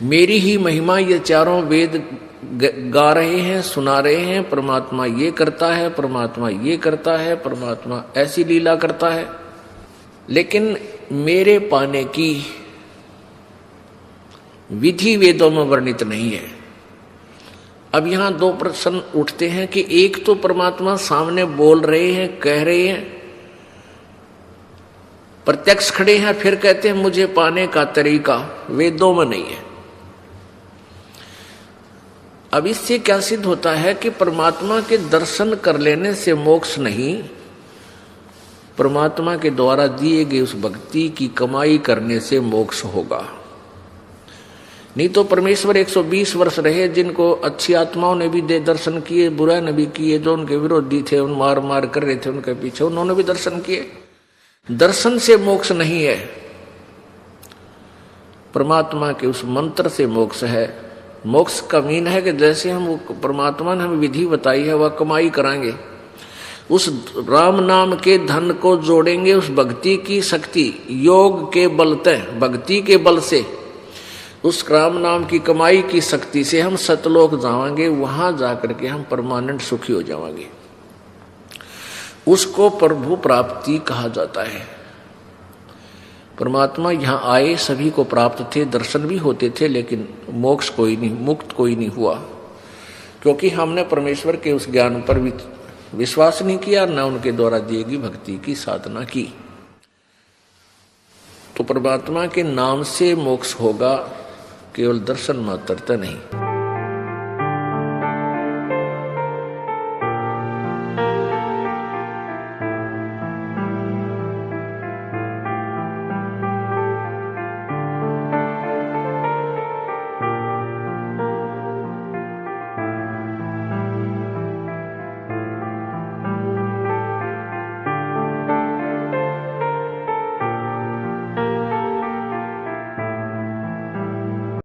मेरी ही महिमा ये चारों वेद गा रहे हैं, सुना रहे हैं। परमात्मा ये करता है, परमात्मा ये करता है, परमात्मा ऐसी लीला करता है। लेकिन मेरे पाने की विधि वेदों में वर्णित नहीं है। अब यहां दो प्रश्न उठते हैं कि एक तो परमात्मा सामने बोल रहे हैं, कह रहे हैं, प्रत्यक्ष खड़े हैं, फिर कहते हैं मुझे पाने का तरीका वेदों में नहीं है। अब इससे क्या सिद्ध होता है कि परमात्मा के दर्शन कर लेने से मोक्ष नहीं, परमात्मा के द्वारा दिए गए उस भक्ति की कमाई करने से मोक्ष होगा। नहीं तो परमेश्वर 120 वर्ष रहे, जिनको अच्छी आत्माओं ने भी दे दर्शन किए, बुरा ने भी किए, जो उनके विरोधी थे, उन मार मार कर रहे थे उनके पीछे, उन्होंने भी दर्शन किए। दर्शन से मोक्ष नहीं है, परमात्मा के उस मंत्र से मोक्ष है। मोक्ष का मीन है कि जैसे हम परमात्मा ने हमें विधि बताई है वह कमाई कराएंगे, उस राम नाम के धन को जोड़ेंगे, उस भक्ति की शक्ति योग के बल तय, भक्ति के बल से, उस राम नाम की कमाई की शक्ति से हम सतलोक जाएंगे। वहां जाकर के हम परमानेंट सुखी हो जाएंगे। उसको प्रभु प्राप्ति कहा जाता है। परमात्मा यहाँ आए, सभी को प्राप्त थे, दर्शन भी होते थे, लेकिन मोक्ष कोई नहीं, मुक्त कोई नहीं हुआ, क्योंकि हमने परमेश्वर के उस ज्ञान पर विश्वास नहीं किया, न उनके द्वारा दिए गई भक्ति की साधना की। तो परमात्मा के नाम से मोक्ष होगा, केवल दर्शन मात्र नहीं।